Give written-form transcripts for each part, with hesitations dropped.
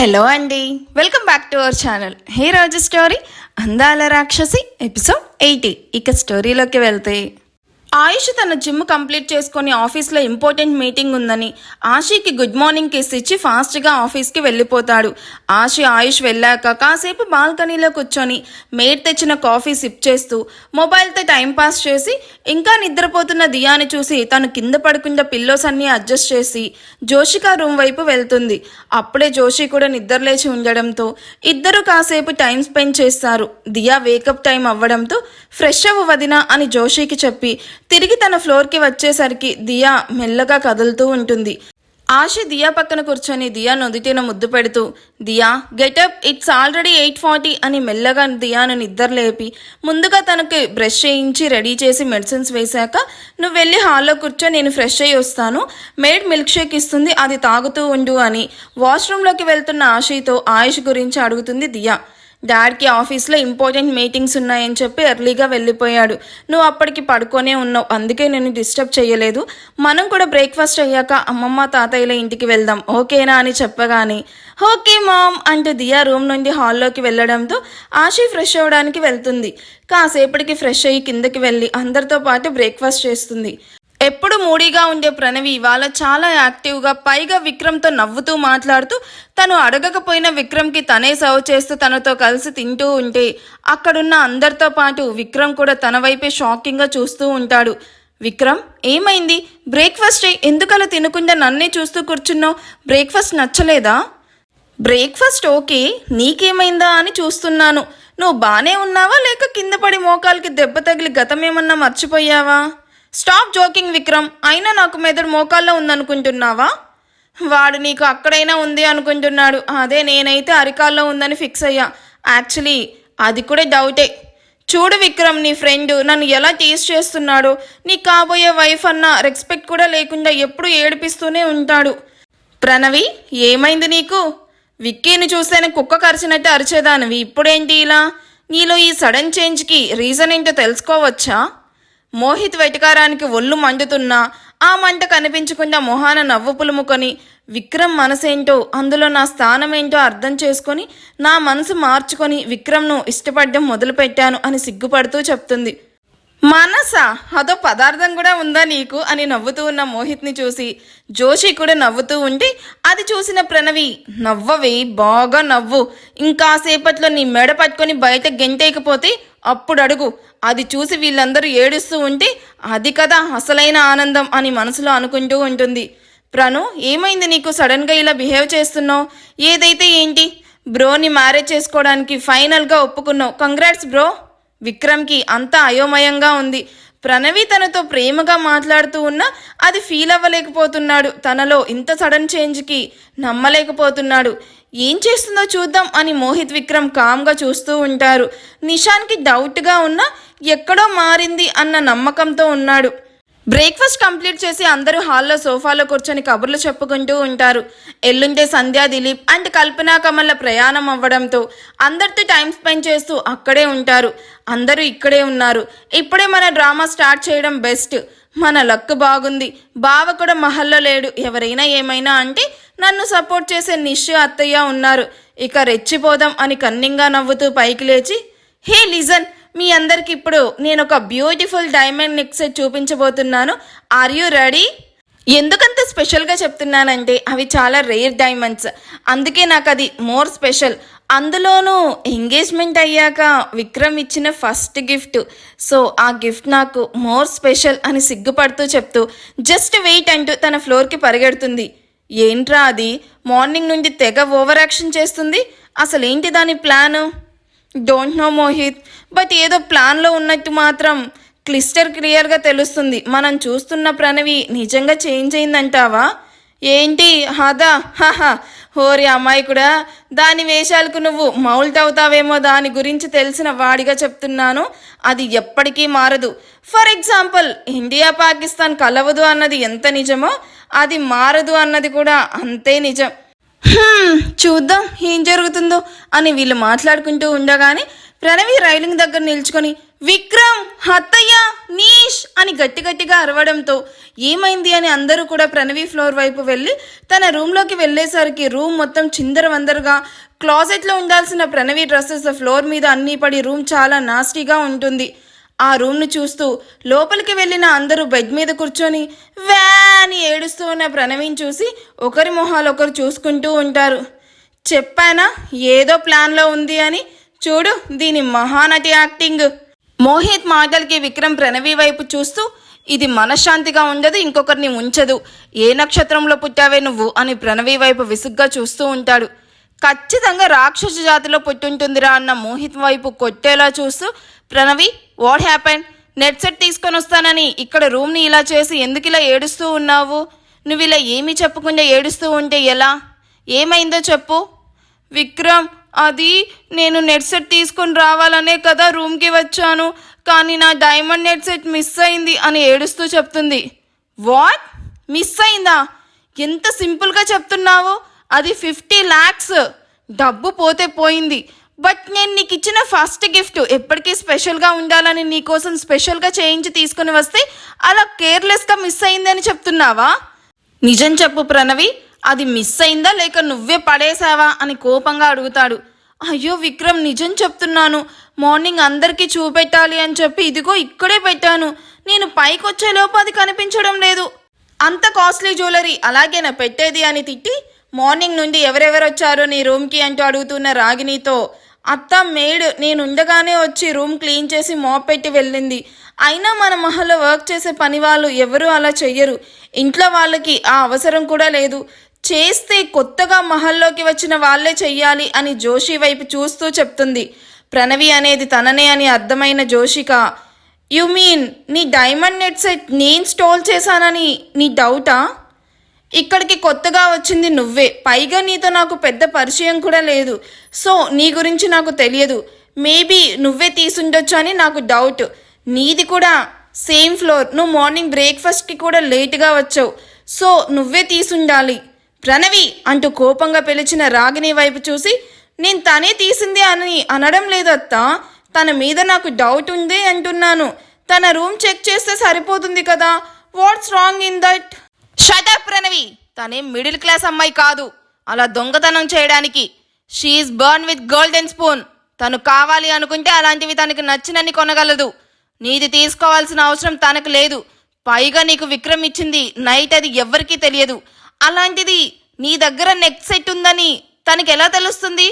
Hello అండి, welcome back to our channel. హే రోజు స్టోరీ అందాల రాక్షసి ఎపిసోడ్ 80. ఇక స్టోరీలోకి వెళ్తే ఆయుష్ తన జిమ్ కంప్లీట్ చేసుకొని ఆఫీస్లో ఇంపార్టెంట్ మీటింగ్ ఉందని ఆశీకి గుడ్ మార్నింగ్ కిస్ ఇచ్చి ఫాస్ట్గా ఆఫీస్కి వెళ్ళిపోతాడు. ఆయుష్ వెళ్ళాక కాసేపు బాల్కనీలో కూర్చొని మేడ్ తెచ్చిన కాఫీ సిప్ చేస్తూ మొబైల్తో టైంపాస్ చేసి ఇంకా నిద్రపోతున్న దియాని చూసి తను కింద పడుకున్న పిల్లోస్ అన్నీ అడ్జస్ట్ చేసి జోషిక రూమ్ వైపు వెళ్తుంది. అప్పుడే జోషి కూడా నిద్రలేచి ఉండడంతో ఇద్దరు కాసేపు టైం స్పెండ్ చేస్తారు. దియా వేకప్ టైం అవ్వడంతో ఫ్రెష్ అవ్వ వదినా అని జోషికి చెప్పి తిరిగి తన ఫ్లోర్కి వచ్చేసరికి దియా మెల్లగా కదులుతూ ఉంటుంది. ఆశ దియా పక్కన కూర్చొని దియా నుదిటిన ముద్దు పెడుతూ, దియా గెటప్, ఇట్స్ ఆల్రెడీ 8:40 అని మెల్లగా దియాను నిద్రలేపి ముందుగా తనకి బ్రష్ చేయించి రెడీ చేసి మెడిసిన్స్ వేశాక నువ్వు వెళ్ళి హాల్లో కూర్చో, నేను ఫ్రెష్ అయ్యి వస్తాను, మేడ్ మిల్క్ షేక్ ఇస్తుంది, అది తాగుతూ ఉండు అని వాష్రూమ్లోకి వెళ్తున్న ఆశతో ఆయుష్ గురించి అడుగుతుంది దియా. డాడ్కి ఆఫీస్లో ఇంపార్టెంట్ మీటింగ్స్ ఉన్నాయని చెప్పి ఎర్లీగా వెళ్ళిపోయాడు. నువ్వు అప్పటికి పడుకొనే ఉన్నావు, అందుకే నేను డిస్టర్బ్ చేయలేదు. మనం కూడా బ్రేక్ఫాస్ట్ అయ్యాక అమ్మమ్మ తాతయ్యల ఇంటికి వెళ్దాం, ఓకేనా అని చెప్పగానే ఓకే మామ్ అంటూ దియా రూమ్ నుండి హాల్లోకి వెళ్ళడంతో ఆశీ ఫ్రెష్ అవ్వడానికి వెళ్తుంది. కాసేపటికి ఫ్రెష్ అయ్యి కిందకి వెళ్ళి అందరితో పాటు బ్రేక్ఫాస్ట్ చేస్తుంది. ఎప్పుడు మూడీగా ఉండే ప్రణవి ఇవాళ చాలా యాక్టివ్గా, పైగా విక్రమ్తో నవ్వుతూ మాట్లాడుతూ తను అడగకపోయిన విక్రమ్కి తనే సర్వ్ చేస్తూ తనతో కలిసి తింటూ ఉంటే అక్కడున్న అందరితో పాటు విక్రమ్ కూడా తన వైపే షాకింగ్గా చూస్తూ ఉంటాడు. విక్రమ్, ఏమైంది? బ్రేక్ఫాస్ట్ ఎందుకలా తినకుండా నన్నే చూస్తూ కూర్చున్నావు? బ్రేక్ఫాస్ట్ నచ్చలేదా? బ్రేక్ఫాస్ట్ ఓకే, నీకేమైందా అని చూస్తున్నాను. నువ్వు బానే ఉన్నావా లేక కింద పడి మోకాలకి దెబ్బ తగిలి గతమేమన్నా మర్చిపోయావా? స్టాప్ జోకింగ్ విక్రమ్, అయినా నాకు మెదడు మోకాల్లో ఉందనుకుంటున్నావా? వాడు నీకు అక్కడైనా ఉంది అనుకుంటున్నాడు, అదే నేనైతే అరికాల్లో ఉందని ఫిక్స్ అయ్యా. యాక్చువల్లీ అది కూడా డౌటే. చూడు విక్రమ్, నీ ఫ్రెండ్ నన్ను ఎలా టీస్ చేస్తున్నాడో. నీ కాబోయే వైఫ్ అన్న రెస్పెక్ట్ కూడా లేకుండా ఎప్పుడు ఏడిపిస్తూనే ఉంటాడు. ప్రణవి, ఏమైంది నీకు? విక్కీని చూస్తేనే కుక్క కరిచినట్టు అరిచేదానివి, ఇప్పుడేంటి ఇలా? నీలో ఈ సడన్ చేంజ్కి రీజన్ ఏంటో తెలుసుకోవచ్చా? మోహిత్ వెటకారానికి ఒళ్ళు మండుతున్నా ఆ మంట కనిపించకుండా మొహాన నవ్వు పులుముకొని విక్రమ్ మనసేంటో, అందులో నా స్థానం ఏంటో అర్థం చేసుకొని నా మనసు మార్చుకొని విక్రమ్ను ఇష్టపడడం మొదలుపెట్టాను అని సిగ్గుపడుతూ చెప్తుంది. మనసా? అదో పదార్థం కూడా ఉందా నీకు అని నవ్వుతూ ఉన్న మోహిత్ని చూసి జోషి కూడా నవ్వుతూ ఉంటే అది చూసిన ప్రణవి, నవ్వవి, బాగా నవ్వు, ఇంకాసేపట్లో నీ మెడ పట్టుకొని బయట గెంటేయకపోతే అప్పుడు అడుగు. అది చూసి వీళ్ళందరూ ఏడుస్తూ ఉంటే అది కదా అసలైన ఆనందం అని మనసులో అనుకుంటూ ఉంటుంది. ప్రణు, ఏమైంది నీకు? సడన్గా ఇలా బిహేవ్ చేస్తున్నావు? ఏదైతే ఏంటి, బ్రోని మ్యారేజ్ చేసుకోవడానికి ఫైనల్గా ఒప్పుకున్నావు, కంగ్రాట్స్ బ్రో. విక్రమ్కి అంతా అయోమయంగా ఉంది. ప్రణవి తనతో ప్రేమగా మాట్లాడుతూ ఉన్నా అది ఫీల్ అవ్వలేకపోతున్నాడు. తనలో ఇంత సడన్ చేంజ్కి నమ్మలేకపోతున్నాడు. ఏం చేస్తుందో చూద్దాం అని మోహిత్ విక్రమ్ కామ్గా చూస్తూ ఉంటారు. నిషాన్కి డౌట్గా ఉన్నా ఎక్కడో మారింది అన్న నమ్మకంతో ఉన్నాడు. బ్రేక్ఫాస్ట్ కంప్లీట్ చేసి అందరూ హాల్లో సోఫాలో కూర్చొని కబుర్లు చెప్పుకుంటూ ఉంటారు. ఎల్లుండే సంధ్యా, దిలీప్ అండ్ కల్పనా కమల ప్రయాణం అవ్వడంతో అందరితో టైం స్పెండ్ చేస్తూ అక్కడే ఉంటారు. అందరూ ఇక్కడే ఉన్నారు. ఇప్పుడే మన డ్రామా స్టార్ట్ చేయడం బెస్ట్. మన లక్ బాగుంది. బావ కూడా మహల్లో లేడు. ఎవరైనా ఏమైనా అంటే నన్ను సపోర్ట్ చేసే నిశ్చయ అత్తయ్య ఉన్నారు. ఇక రెచ్చిపోదాం అని కన్నింగా నవ్వుతూ పైకి లేచి, హే లిజన్, మీ అందరికి ఇప్పుడు నేను ఒక బ్యూటిఫుల్ డైమండ్ నెక్ సెట్ చూపించబోతున్నాను. Are you ready? ఎందుకంత స్పెషల్గా చెప్తున్నానంటే అవి చాలా రేర్ డైమండ్స్, అందుకే నాకు అది మోర్ స్పెషల్. అందులోనూ ఎంగేజ్మెంట్ అయ్యాక విక్రమ్ ఇచ్చిన ఫస్ట్ గిఫ్ట్. సో ఆ గిఫ్ట్ నాకు మోర్ స్పెషల్ అని సిగ్గుపడుతూ చెప్తూ జస్ట్ వెయిట్ అంటూ తన ఫ్లోర్కి పరిగెడుతుంది. ఏంట్రా అది? మార్నింగ్ నుండి తెగ ఓవర్ యాక్షన్ చేస్తుంది. అసలేంటి దాని plan? Don't know Mohit, but ఏదో ప్లాన్లో ఉన్నట్టు మాత్రం క్లియర్గా తెలుస్తుంది. మనం చూస్తున్న ప్రణవి నిజంగా చేంజ్ అయిందంటావా? ఏంటి హదా? హాహా, హోరి అమ్మాయి కూడా దాని వేషాలకు నువ్వు మౌల్ట్ అవుతావేమో. దాని గురించి తెలిసిన వాడిగా చెప్తున్నాను, అది ఎప్పటికీ మారదు. ఫర్ ఎగ్జాంపుల్, ఇండియా పాకిస్తాన్ కలవదు అన్నది ఎంత నిజమో అది మారదు అన్నది కూడా అంతే నిజం. చూద్దాం ఏం జరుగుతుందో అని వీళ్ళు మాట్లాడుకుంటూ ఉండగానే ప్రణవి రైలింగ్ దగ్గర నిల్చుకొని విక్రమ్, అత్తయ్య, నీష్ అని గట్టిగా అరవడంతో ఏమైంది అని అందరూ కూడా ప్రణవి ఫ్లోర్ వైపు వెళ్ళి తన రూమ్లోకి వెళ్ళేసరికి రూమ్ మొత్తం చిందరవందరగా, క్లాజెట్లో ఉండాల్సిన ప్రణవి డ్రెస్సెస్ ఫ్లోర్ మీద అన్నీ పడి రూమ్ చాలా నాస్టీగా ఉంటుంది. ఆ రూమ్ను చూస్తూ లోపలికి వెళ్ళిన అందరూ బెడ్ మీద కూర్చొని వ్యా అని ఏడుస్తూ ఉన్న ప్రణవిని చూసి ఒకరి మొహాలు ఒకరు చూసుకుంటూ ఉంటారు. చెప్పానా ఏదో ప్లాన్లో ఉంది అని, చూడు దీని మహానటి యాక్టింగ్. మోహిత్ మాటలకి విక్రమ్ ప్రణవి వైపు చూస్తూ ఇది మనశ్శాంతిగా ఉండదు, ఇంకొకరిని ఉంచదు. ఏ నక్షత్రంలో పుట్టావే నువ్వు అని ప్రణవి వైపు విసుగ్గా చూస్తూ ఉంటాడు. ఖచ్చితంగా రాక్షస జాతిలో పుట్టుంటుందిరా అన్న మోహిత్ వైపు కొట్టేలా చూస్తూ Pranavi, what happen? Net set తీసుకొని వస్తానని ఇక్కడ రూమ్ని ఇలా చేసి ఎందుకు ఇలా ఏడుస్తూ ఉన్నావు? నువ్వు ఇలా ఏమీ చెప్పకుండా ఏడుస్తూ ఉంటే ఎలా? ఏమైందో చెప్పు. విక్రమ్, అది నేను నెట్ సెట్ తీసుకొని రావాలనే కదా రూమ్కి వచ్చాను, కానీ నా డైమండ్ నెట్ సెట్ మిస్ అయింది అని ఏడుస్తూ చెప్తుంది. వాట్? మిస్ అయిందా? ఎంత సింపుల్గా చెప్తున్నావు. అది 50 lakhs. డబ్బు పోతే పోయింది, బట్ నేను నీకు ఇచ్చిన ఫస్ట్ గిఫ్ట్ ఎప్పటికీ స్పెషల్గా ఉండాలని నీకోసం స్పెషల్గా చేయించి తీసుకుని వస్తే అలా కేర్లెస్గా మిస్ అయిందని చెప్తున్నావా? నిజం చెప్పు ప్రణవి, అది మిస్ అయిందా లేక నువ్వే పడేసావా అని కోపంగా అడుగుతాడు. అయ్యో విక్రమ్, నిజం చెప్తున్నాను. మార్నింగ్ అందరికీ చూపెట్టాలి అని చెప్పి ఇదిగో ఇక్కడే పెట్టాను. నేను పైకి వచ్చేలోపు అది కనిపించడం లేదు. అంత కాస్ట్లీ జ్యువెలరీ అలాగేనా పెట్టేది అని తిట్టి, మార్నింగ్ నుండి ఎవరెవరు వచ్చారో నీ రూమ్కి అంటూ అడుగుతున్న రాగిణితో, అత్త మేడ్ నేనుండగానే వచ్చి రూమ్ క్లీన్ చేసి మాప్ పెట్టి వెళ్ళింది. అయినా మన మహల్లో వర్క్ చేసే పని వాళ్ళు ఎవరూ అలా చెయ్యరు. ఇంట్లో వాళ్ళకి ఆ అవసరం కూడా లేదు. చేస్తే కొత్తగా మహల్లోకి వచ్చిన వాళ్ళే చెయ్యాలి అని జోషి వైపు చూస్తూ చెప్తుంది. ప్రణవి అనేది తననే అని అర్థమైన జోషిక, యు మీన్ నీ డైమండ్ నెట్ సెట్ నేను స్టోల్ చేశానని నీ డౌటా? ఇక్కడికి కొత్తగా వచ్చింది నువ్వే, పైగా నీతో నాకు పెద్ద పరిచయం కూడా లేదు. సో నీ గురించి నాకు తెలియదు. మేబీ నువ్వే తీసుండొచ్చు అని నాకు డౌట్. నీది కూడా సేమ్ ఫ్లోర్, నువ్వు మార్నింగ్ బ్రేక్ఫాస్ట్కి కూడా లేటుగా వచ్చావు. సో నువ్వే తీసుండాలి. ప్రణవి అంటూ కోపంగా పిలిచిన రాగిణి వైపు చూసి, నేను తనే తీసింది అని అనడం లేదత్తా, తన మీద నాకు డౌట్ ఉంది అంటున్నాను. తన రూమ్ చెక్ చేస్తే సరిపోతుంది కదా. What's wrong in that? Shut up Pranavi, తనేం మిడిల్ క్లాస్ అమ్మాయి కాదు అలా దొంగతనం చేయడానికి. She's born with golden spoon. తను కావాలి అనుకుంటే అలాంటివి తనకి నచ్చినన్ని కొనగలదు. నీది తీసుకోవాల్సిన అవసరం తనకు లేదు. పైగా నీకు విక్రమ్ ఇచ్చింది నైట్, అది ఎవ్వరికీ తెలియదు. అలాంటిది నీ దగ్గర నెక్ సెట్ ఉందని తనకి ఎలా తెలుస్తుంది?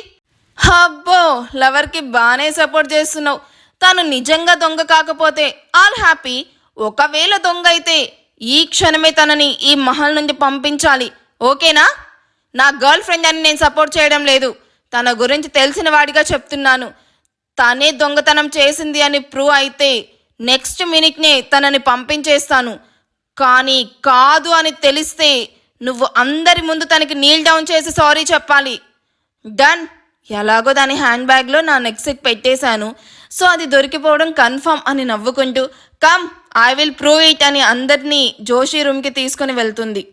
అబ్బో, లవర్కి బాగానే సపోర్ట్ చేస్తున్నావు. తను నిజంగా దొంగ కాకపోతే ఆల్ హ్యాపీ. ఒకవేళ దొంగ అయితే ఈ క్షణమే తనని ఈ మహల్ నుండి పంపించాలి. ఓకేనా? నా గర్ల్ ఫ్రెండ్ అని నేను సపోర్ట్ చేయడం లేదు. తన గురించి తెలిసిన వాడిగా చెప్తున్నాను. తనే దొంగతనం చేసింది అని ప్రూవ్ అయితే నెక్స్ట్ మినిట్నే తనని పంపించేస్తాను. కానీ కాదు అని తెలిస్తే నువ్వు అందరి ముందు తనకి నీల్ డౌన్ చేసి సారీ చెప్పాలి. డన్. ఎలాగో దాని హ్యాండ్ బ్యాగ్లో నా నెక్ సెట్ పెట్టేశాను, సో అది దొరికిపోవడం కన్ఫర్మ్ అని నవ్వుకుంటూ come I will prove it అని అందరినీ జోషి రూమ్కి తీసుకుని వెళ్తుంది.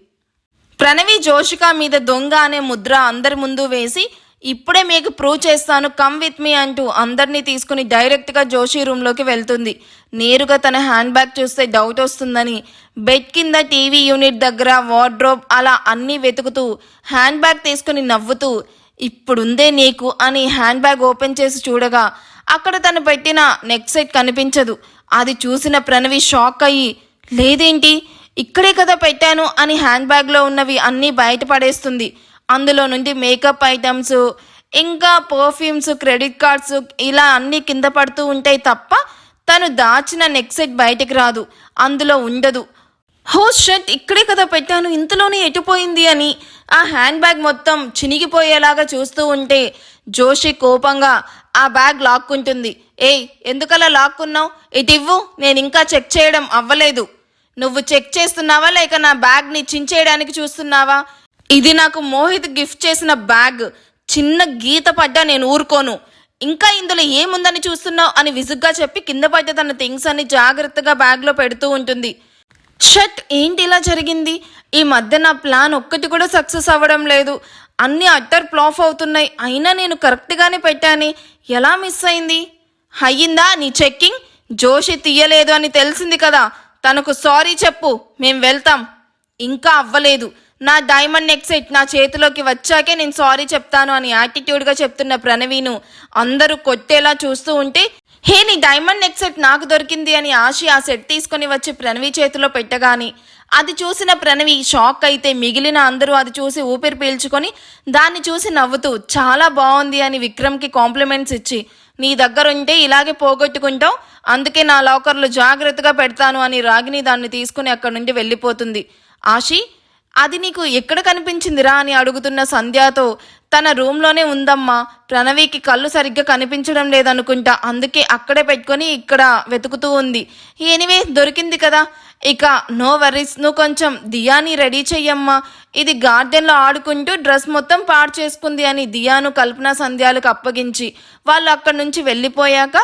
ప్రణవి జోషిక మీద దొంగ అనే ముద్ర అందరి ముందు వేసి, ఇప్పుడే మీకు ప్రూవ్ చేస్తాను, కమ్ విత్ మీ అంటూ అందరినీ తీసుకుని డైరెక్ట్గా జోషి రూమ్లోకి వెళ్తుంది. నేరుగా తన హ్యాండ్ బ్యాగ్ చూస్తే డౌట్ వస్తుందని బెడ్ కింద, టీవీ యూనిట్ దగ్గర, వార్డ్రోబ్ అలా అన్నీ వెతుకుతూ హ్యాండ్ బ్యాగ్ తీసుకుని నవ్వుతూ, ఇప్పుడుందే నీకు అని హ్యాండ్ బ్యాగ్ ఓపెన్ చేసి చూడగా అక్కడ తను పెట్టిన నెక్ సెట్ కనిపించదు. అది చూసిన ప్రణవి షాక్ అయ్యి, లేదేంటి ఇక్కడే కదా పెట్టాను అని హ్యాండ్ బ్యాగ్లో ఉన్నవి అన్నీ బయటపడేస్తుంది. అందులో నుండి మేకప్ ఐటమ్స్, ఇంకా పర్ఫ్యూమ్స్, క్రెడిట్ కార్డ్స్ ఇలా అన్నీ కింద పడుతూ ఉంటాయి తప్ప తను దాచిన నెక్ సెట్ బయటకు రాదు, అందులో ఉండదు. హో షట్, ఇక్కడే కదా పెట్టాను, ఇంతలోనే ఎటుపోయింది అని ఆ హ్యాండ్ బ్యాగ్ మొత్తం చినిగిపోయేలాగా చూస్తూ ఉంటే జోషి కోపంగా ఆ బ్యాగ్ లాక్కుంటుంది. ఏయ్, ఎందుకలా లాక్కున్నావు? ఇటు ఇవ్వు, నేను ఇంకా చెక్ చేయడం అవ్వలేదు. నువ్వు చెక్ చేస్తున్నావా లేక నా బ్యాగ్ని చించేయడానికి చూస్తున్నావా? ఇది నాకు మోహిత్ గిఫ్ట్ చేసిన బ్యాగ్. చిన్న గీత పడ్డా నేను ఊరుకోను. ఇంకా ఇందులో ఏముందని చూస్తున్నావు అని విసుగ్గా చెప్పి కింద పడ్డ తన థింగ్స్ అన్ని జాగ్రత్తగా బ్యాగ్లో పెడుతూ ఉంటుంది. షట్, ఏంటి ఇలా జరిగింది? ఈ మధ్య నా ప్లాన్ ఒక్కటి కూడా సక్సెస్ అవ్వడం లేదు. అన్నీ అట్టర్ ఫ్లాప్ అవుతున్నాయి. అయినా నేను కరెక్ట్గానే పెట్టాను, ఎలా మిస్ అయింది? అయ్యిందా నీ చెక్కింగ్? జోషి తీయలేదు అని తెలిసింది కదా, తనకు సారీ చెప్పు, మేం వెళ్తాం. ఇంకా అవ్వలేదు, నా డైమండ్ నెక్ సెట్ నా చేతిలోకి వచ్చాకే నేను సారీ చెప్తాను అని యాటిట్యూడ్గా చెప్తున్న ప్రణవిను అందరూ కొట్టేలా చూస్తూ ఉంటే, హే నీ డైమండ్ నెక్ సెట్ నాకు దొరికింది అని ఆశి ఆ సెట్ తీసుకొని వచ్చి ప్రణవి చేతిలో పెట్టగాని అది చూసిన ప్రణవి షాక్ అయితే మిగిలిన అందరూ అది చూసి ఊపిరి పీల్చుకొని దాన్ని చూసి నవ్వుతూ చాలా బాగుంది అని విక్రమ్కి కాంప్లిమెంట్స్ ఇచ్చి, నీ దగ్గర ఉంటే ఇలాగే పోగొట్టుకుంటావు, అందుకే నా లాకర్లో జాగ్రత్తగా పెడతాను అని రాగిని దాన్ని తీసుకుని అక్కడి నుండి వెళ్ళిపోతుంది. ఆశి, అది నీకు ఎక్కడ కనిపించిందిరా అని అడుగుతున్న సంధ్యతో, తన రూమ్లోనే ఉందమ్మా, ప్రణవికి కళ్ళు సరిగ్గా కనిపించడం లేదనుకుంటా, అందుకే అక్కడే పెట్టుకొని ఇక్కడ వెతుకుతూ ఉంది. ఎనీవే దొరికింది కదా, ఇక నో వరీస్, నువ్వు కొంచెం దియాని రెడీ చెయ్యమ్మా, ఇది గార్డెన్లో ఆడుకుంటూ డ్రెస్ మొత్తం పాడు చేసుకుంది అని దియాను కల్పన సంధ్యాలకు అప్పగించి వాళ్ళు అక్కడి నుంచి వెళ్ళిపోయాక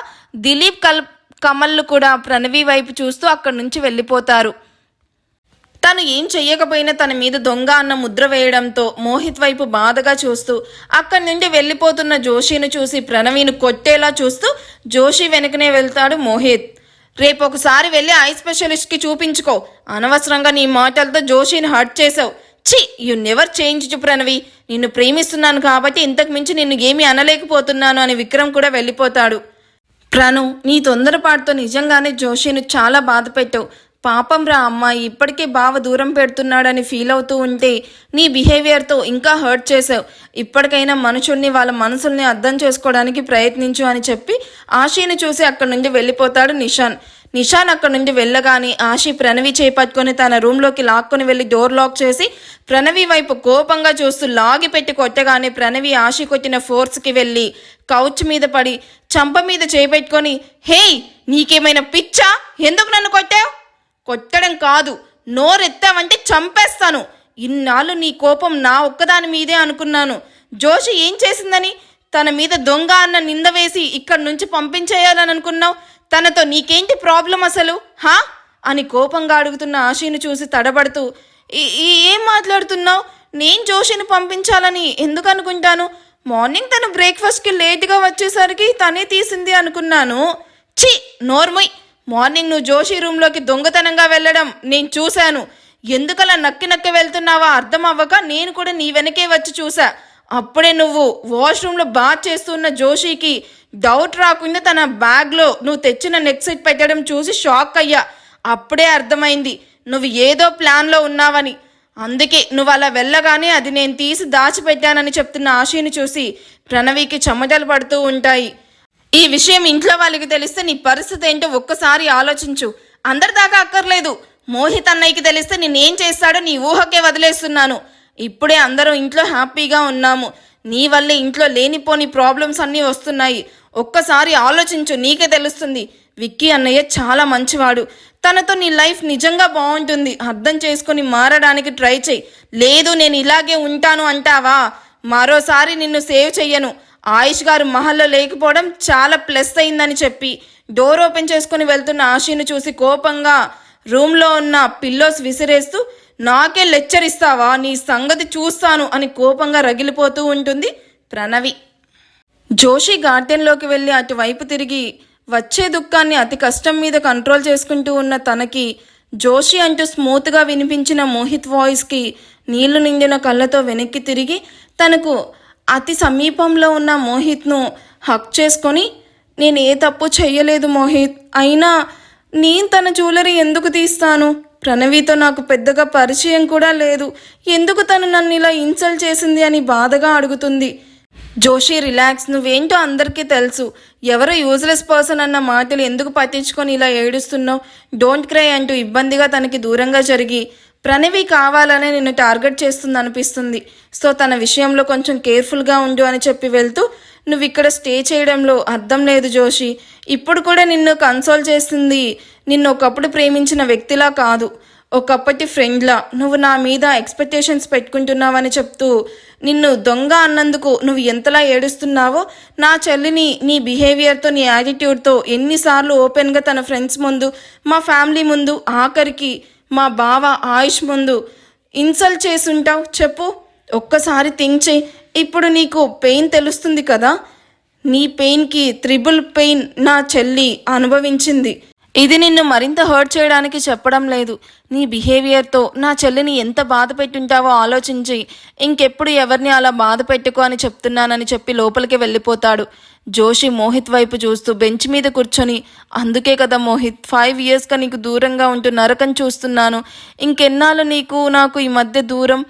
దిలీప్ కమల్లు కూడా ప్రణవి వైపు చూస్తూ అక్కడి నుంచి వెళ్ళిపోతారు. తను ఏం చెయ్యకపోయినా తన మీద దొంగ అన్న ముద్ర వేయడంతో మోహిత్ వైపు బాధగా చూస్తూ అక్కడి నుండి వెళ్ళిపోతున్న జోషిని చూసి ప్రణవిని కొట్టేలా చూస్తూ జోషి వెనుకనే వెళ్తాడు మోహిత్. రేపు ఒకసారి వెళ్ళి ఐ స్పెషలిస్ట్కి చూపించుకో, అనవసరంగా నీ మాటలతో జోషిని హర్ట్ చేసావు. ఛీ, యు నెవర్ చేంజ్ ప్రణవి, నిన్ను ప్రేమిస్తున్నాను కాబట్టి ఇంతకు మించి నిన్ను ఏమీ అనలేకపోతున్నాను అని విక్రమ్ కూడా వెళ్ళిపోతాడు. ప్రణు, నీ తొందరపాటుతో నిజంగానే జోషిని చాలా బాధ పెట్టావు. పాపం రా అమ్మాయి, ఇప్పటికే బావ దూరం పెడుతున్నాడని ఫీల్ అవుతూ ఉంటే నీ బిహేవియర్తో ఇంకా హర్ట్ చేసావు. ఇప్పటికైనా మనుషుల్ని వాళ్ళ మనసుల్ని అర్థం చేసుకోవడానికి ప్రయత్నించు అని చెప్పి ఆశీని చూసి అక్కడి నుండి వెళ్ళిపోతాడు నిషాన్. నిషాన్ అక్కడి నుండి వెళ్ళగానే ఆశి ప్రణవి చేపట్టుకొని తన రూమ్లోకి లాక్కొని వెళ్ళి డోర్ లాక్ చేసి ప్రణవి వైపు కోపంగా చూస్తూ లాగి పెట్టి కొట్టగానే ప్రణవి ఆశి కొట్టిన ఫోర్స్కి వెళ్ళి కౌచ్ మీద పడి చంప మీద చేపెట్టుకొని, హేయ్ నీకేమైనా పిచ్చా, ఎందుకు నన్ను కొట్టావు? కొట్టడం కాదు, నోరెత్తావంటే చంపేస్తాను. ఇన్నాళ్ళు నీ కోపం నా ఒక్కదాని మీదే అనుకున్నాను. జోషి ఏం చేసిందని తన మీద దొంగ అన్న నింద వేసి ఇక్కడి నుంచి పంపించేయాలని అనుకున్నావు. తనతో నీకేంటి ప్రాబ్లం అసలు, హా అని కోపంగా అడుగుతున్న ఆశీని చూసి తడబడుతూ, ఏం మాట్లాడుతున్నావు? నేను జోషిని పంపించాలని ఎందుకు అనుకుంటాను? మార్నింగ్ తను బ్రేక్ఫాస్ట్కి లేట్గా వచ్చేసరికి తనే తీసింది అనుకున్నాను. ఛీ నోర్మొయ్, మార్నింగ్ నువ్వు జోషి రూమ్లోకి దొంగతనంగా వెళ్ళడం నేను చూశాను. ఎందుకలా నక్కి నక్కి వెళ్తున్నావా అర్థం అవ్వక నేను కూడా నీ వెనకే వచ్చి చూసా. అప్పుడే నువ్వు వాష్రూమ్లో బాత్ చేస్తున్న జోషికి డౌట్ రాకుండా తన బ్యాగ్లో నువ్వు తెచ్చిన నెక్ సెట్ పెట్టడం చూసి షాక్ అయ్యా. అప్పుడే అర్థమైంది నువ్వు ఏదో ప్లాన్లో ఉన్నావని. అందుకే నువ్వు అలా వెళ్ళగానే అది నేను తీసి దాచిపెట్టానని చెప్తున్న ఆశీని చూసి ప్రణవికి చెమటలు పడుతూ ఉంటాయి. ఈ విషయం ఇంట్లో వాళ్ళకి తెలిస్తే నీ పరిస్థితి ఏంటో ఒక్కసారి ఆలోచించు. అందరిదాకా అక్కర్లేదు, మోహిత్ అన్నయ్యకి తెలిస్తే నేనేం చేస్తాడో నీ ఊహకే వదిలేస్తున్నాను. ఇప్పుడే అందరూ ఇంట్లో హ్యాపీగా ఉన్నాము, నీ వల్లే ఇంట్లో లేనిపోని ప్రాబ్లమ్స్ అన్నీ వస్తున్నాయి. ఒక్కసారి ఆలోచించు, నీకే తెలుస్తుంది. విక్కీ అన్నయ్య చాలా మంచివాడు, తనతో నీ లైఫ్ నిజంగా బాగుంటుంది. అర్థం చేసుకొని మారడానికి ట్రై చేయి. లేదు నేను ఇలాగే ఉంటాను అంటావా, మరోసారి నిన్ను సేవ్ చెయ్యను. ఆయుష్ గారు మహల్లో లేకపోవడం చాలా ప్లస్ అయిందని చెప్పి డోర్ ఓపెన్ చేసుకుని వెళ్తున్న ఆశీని చూసి కోపంగా రూమ్లో ఉన్న పిల్లోస్ విసిరేస్తూ, నాకే లెక్చర్ ఇస్తావా, నీ సంగతి చూస్తాను అని కోపంగా రగిలిపోతూ ఉంటుంది ప్రణవి. జోషి గార్డెన్లోకి వెళ్ళి అటువైపు తిరిగి వచ్చే దుఃఖాన్ని అతి కష్టం మీద కంట్రోల్ చేసుకుంటూ ఉన్న తనకి జోషి అంటూ స్మూత్గా వినిపించిన మోహిత్ వాయిస్కి నీళ్లు నిండిన కళ్ళతో వెనక్కి తిరిగి తనకు అతి సమీపంలో ఉన్న మోహిత్ను హక్ చేసుకొని, నేను ఏ తప్పు చెయ్యలేదు మోహిత్, అయినా నేను తన జ్యువెలరీ ఎందుకు తీస్తాను? ప్రణవితో నాకు పెద్దగా పరిచయం కూడా లేదు, ఎందుకు తను నన్ను ఇలా ఇన్సల్ట్ చేసింది అని బాధగా అడుగుతుంది. జోషి రిలాక్స్, నువ్వేంటో అందరికీ తెలుసు. ఎవరో యూజ్లెస్ పర్సన్ అన్న మాటలు ఎందుకు పట్టించుకొని ఇలా ఏడుస్తున్నావు? డోంట్ క్రై అంటూ ఇబ్బందిగా తనకి దూరంగా జరిగి, ప్రణవి కావాలనే నిన్ను టార్గెట్ చేస్తుంది అనిపిస్తుంది, సో తన విషయంలో కొంచెం కేర్ఫుల్గా ఉండు అని చెప్పి వెళ్తూ, నువ్వు ఇక్కడ స్టే చేయడంలో అర్థం లేదు జోషి. ఇప్పుడు కూడా నిన్ను కన్సోల్ చేస్తుంది నిన్ను ఒకప్పుడు ప్రేమించిన వ్యక్తిలా కాదు, ఒకప్పటి ఫ్రెండ్లా. నువ్వు నా మీద ఎక్స్పెక్టేషన్స్ పెట్టుకుంటున్నావని చెప్తూ నిన్ను దొంగ అన్నందుకు నువ్వు ఎంతలా ఏడుస్తున్నావో నా చెల్లిని నీ బిహేవియర్తో నీ యాటిట్యూడ్తో ఎన్నిసార్లు ఓపెన్గా తన ఫ్రెండ్స్ ముందు, మా ఫ్యామిలీ ముందు, ఆఖరికి మా బావ ఆయుష్ ముందు ఇన్సల్ట్ చేసుంటావు చెప్పు. ఒక్కసారి థింక్ చేయి. ఇప్పుడు నీకు పెయిన్ తెలుస్తుంది కదా. నీ పెయిన్కి త్రిబుల్ పెయిన్ నా చెల్లి అనుభవించింది. ఇది నిన్ను మరింత హర్ట్ చేయడానికి చెప్పడం లేదు. నీ బిహేవియర్తో నా చెల్లిని ఎంత బాధ పెట్టుంటావో ఆలోచించి ఇంకెప్పుడు ఎవరిని అలా బాధ పెట్టుకో అని చెప్తున్నానని చెప్పి లోపలికి వెళ్ళిపోతాడు. జోషి మోహిత్ వైపు చూస్తూ బెంచ్ మీద కూర్చొని, అందుకే కదా మోహిత్ 5 yearsగా నీకు దూరంగా ఉంటూ నరకం చూస్తున్నాను. ఇంకెన్నాళ్ళు నీకు నాకు ఈ మధ్య దూరం?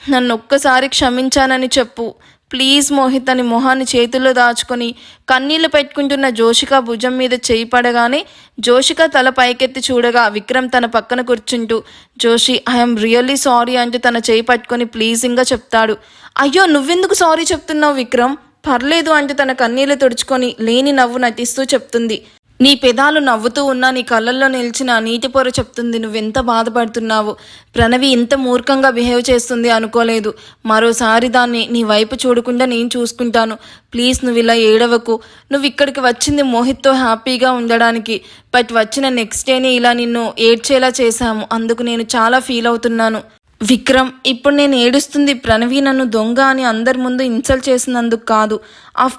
నన్ను ఒక్కసారి క్షమించానని చెప్పు ప్లీజ్ మోహిత్ అని మొహాన్ని చేతుల్లో దాచుకొని కన్నీళ్లు పెట్టుకుంటున్న జోషిక భుజం మీద చేయి పడగానే జోషిక తల పైకెత్తి చూడగా విక్రమ్ తన పక్కన కూర్చుంటూ, జోషి ఐఎమ్ రియల్లీ సారీ అంటూ తన చేయి పట్టుకొని ప్లీజింగ్గా చెప్తాడు. అయ్యో నువ్వెందుకు సారీ చెప్తున్నావు విక్రమ్? పర్లేదు అంటూ తన కన్నీళ్లు తుడుచుకొని లేని నవ్వు నటిస్తూ చెప్తుంది. నీ పెదాలు నవ్వుతూ ఉన్నా నీ కళ్ళల్లో నిలిచిన నీటి పొర చెప్తుంది నువ్వెంత బాధపడుతున్నావు. ప్రణవి ఇంత మూర్ఖంగా బిహేవ్ చేస్తుంది అనుకోలేదు. మరోసారి దాన్ని నీ వైపు చూడకుండా నేను చూసుకుంటాను. ప్లీజ్ నువ్వు ఇలా ఏడవకు. నువ్వు ఇక్కడికి వచ్చింది మోహిత్తో హ్యాపీగా ఉండడానికి. బట్ వచ్చిన నెక్స్ట్ డేనే ఇలా నిన్ను ఏడ్చేలా చేశాము. అందుకు నేను చాలా ఫీల్ అవుతున్నాను. విక్రమ్, ఇప్పుడు నేను ఏడుస్తుంది ప్రణవి నన్ను దొంగ అని అందరి ముందు ఇన్సల్ట్ చేసినందుకు కాదు.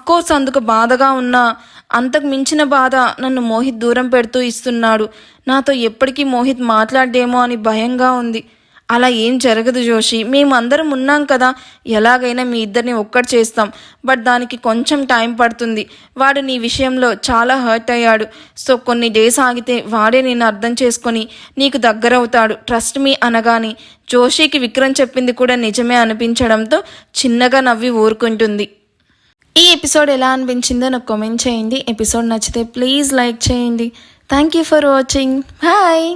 కోర్స్ అందుకు బాధగా ఉన్నా అంతకు మించిన బాధ నన్ను మోహిత్ దూరం పెడుతూ ఇస్తున్నాడు. నాతో ఎప్పటికీ మోహిత్ మాట్లాడేమో అని భయంగా ఉంది. అలా ఏం జరగదు జోషి, మేమందరం ఉన్నాం కదా. ఎలాగైనా మీ ఇద్దరిని ఒక్కటి చేస్తాం. బట్ దానికి కొంచెం టైం పడుతుంది. వాడు నీ విషయంలో చాలా హర్ట్ అయ్యాడు. సో కొన్ని డేస్ ఆగితే వాడే నేను అర్థం చేసుకొని నీకు దగ్గరవుతాడు. ట్రస్ట్ మీ అనగాని జోషికి విక్రమ్ చెప్పింది కూడా నిజమే అనిపించడంతో చిన్నగా నవ్వి ఊరుకుంటుంది. ఈ ఎపిసోడ్ ఎలా అనిపించిందో నాకు కామెంట్ చేయండి. ఎపిసోడ్ నచ్చితే ప్లీజ్ లైక్ చేయండి. Thank you for watching. Bye.